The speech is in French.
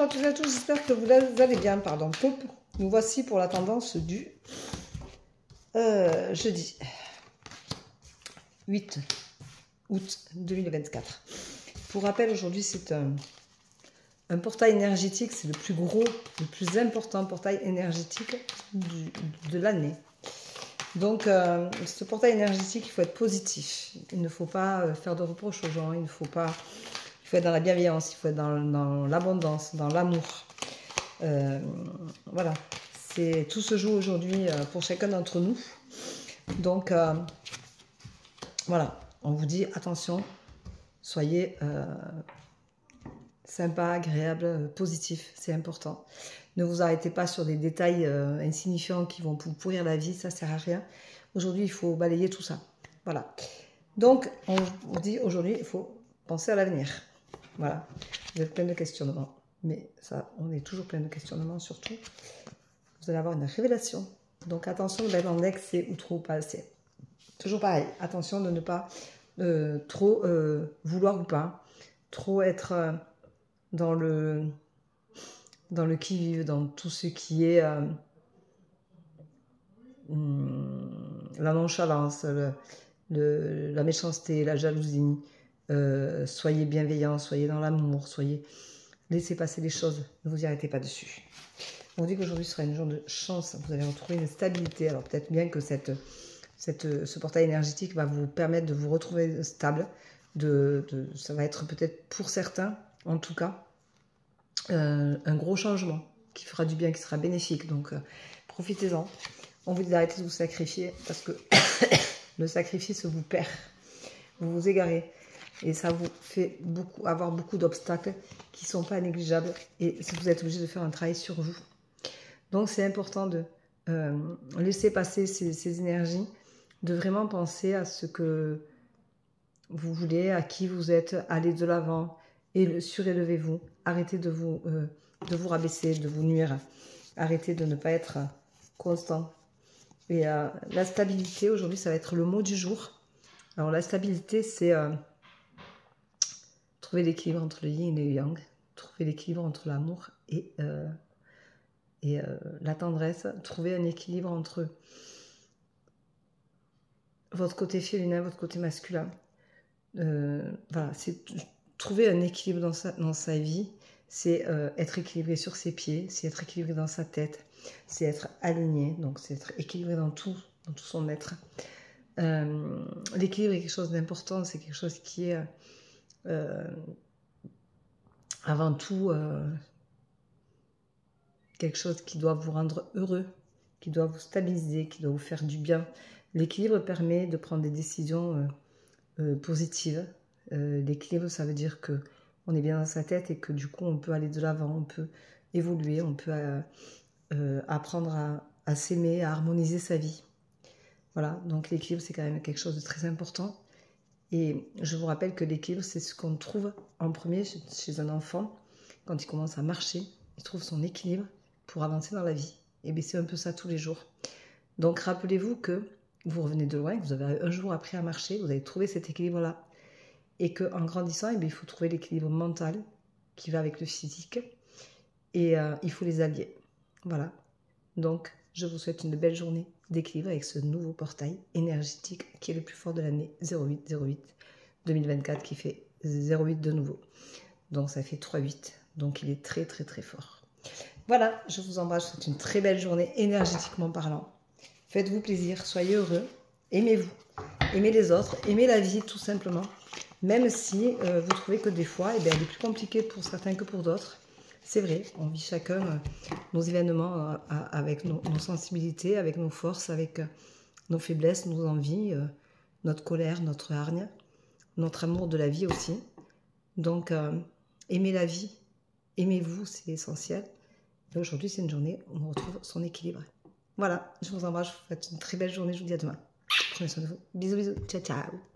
à tous et à tous, j'espère que vous allez bien. Pardon. Nous voici pour la tendance du jeudi 8 août 2024. Pour rappel, aujourd'hui c'est un portail énergétique, c'est le plus gros, le plus important portail énergétique de l'année. Donc ce portail énergétique, il faut être positif, il ne faut pas faire de reproches aux gens, il faut être dans la bienveillance, il faut être dans l'abondance, dans l'amour. Voilà, tout se joue aujourd'hui pour chacun d'entre nous. Donc voilà, on vous dit attention, soyez sympa, agréable, positif, c'est important. Ne vous arrêtez pas sur des détails insignifiants qui vont vous pourrir la vie, ça ne sert à rien. Aujourd'hui, il faut balayer tout ça. Voilà. Donc, on vous dit aujourd'hui, il faut penser à l'avenir. Voilà. Vous êtes plein de questionnements. Mais ça, on est toujours plein de questionnements, surtout. Vous allez avoir une révélation. Donc, attention d'être en excès ou trop pas assez. Toujours pareil. Attention de ne pas trop vouloir ou pas. Trop être dans le qui-vive, dans tout ce qui est la nonchalance, la méchanceté, la jalousie. Soyez bienveillants, soyez dans l'amour, laissez passer les choses, ne vous y arrêtez pas dessus. On dit qu'aujourd'hui sera une journée de chance, vous allez retrouver une stabilité. Alors peut-être bien que ce portail énergétique va vous permettre de vous retrouver stable. Ça va être peut-être pour certains, en tout cas, un gros changement qui fera du bien, qui sera bénéfique. Donc profitez-en. On vous dit d'arrêter de vous sacrifier parce que le sacrifice vous perd. Vous vous égarez. Et ça vous fait avoir beaucoup d'obstacles qui ne sont pas négligeables. Et vous êtes obligé de faire un travail sur vous. Donc c'est important de laisser passer ces énergies, de vraiment penser à ce que vous voulez, à qui vous êtes, aller de l'avant et surélevez-vous. Arrêtez de vous rabaisser, de vous nuire. Arrêtez de ne pas être constant. Et la stabilité, aujourd'hui, ça va être le mot du jour. Alors la stabilité, c'est trouver l'équilibre entre le yin et le yang, trouver l'équilibre entre l'amour et la tendresse, trouver un équilibre entre votre côté féminin, votre côté masculin. Voilà, c'est trouver un équilibre dans sa vie, c'est être équilibré sur ses pieds, c'est être équilibré dans sa tête, c'est être aligné, donc c'est être équilibré dans tout son être. L'équilibre est quelque chose d'important, c'est quelque chose qui est avant tout quelque chose qui doit vous rendre heureux, qui doit vous stabiliser, qui doit vous faire du bien. L'équilibre permet de prendre des décisions positives. L'équilibre, ça veut dire que on est bien dans sa tête et que du coup on peut aller de l'avant, on peut évoluer, on peut apprendre à s'aimer, à harmoniser sa vie. Voilà, donc l'équilibre c'est quand même quelque chose de très important. Et je vous rappelle que l'équilibre, c'est ce qu'on trouve en premier chez un enfant. Quand il commence à marcher, il trouve son équilibre pour avancer dans la vie. Et bien c'est un peu ça tous les jours. Donc rappelez-vous que vous revenez de loin, que vous avez un jour appris à marcher, vous avez trouvé cet équilibre-là. Et qu'en grandissant, eh bien, il faut trouver l'équilibre mental qui va avec le physique. Et il faut les allier. Voilà. Donc, je vous souhaite une belle journée d'équilibre avec ce nouveau portail énergétique qui est le plus fort de l'année 08-08-2024 qui fait 08 de nouveau. Donc, ça fait 3-8. Donc, il est très, très, très fort. Voilà, je vous embrasse. Je vous souhaite une très belle journée énergétiquement parlant. Faites-vous plaisir, soyez heureux, aimez-vous, aimez les autres, aimez la vie tout simplement. Même si vous trouvez que des fois, eh bien, elle est plus compliquée pour certains que pour d'autres. C'est vrai, on vit chacun nos événements avec nos sensibilités, avec nos forces, avec nos faiblesses, nos envies, notre colère, notre hargne, notre amour de la vie aussi. Donc, aimez la vie, aimez-vous, c'est essentiel. Et aujourd'hui, c'est une journée où on retrouve son équilibre. Voilà, je vous embrasse, je vous souhaite une très belle journée, je vous dis à demain. Prenez soin de vous. Bisous, bisous, ciao, ciao.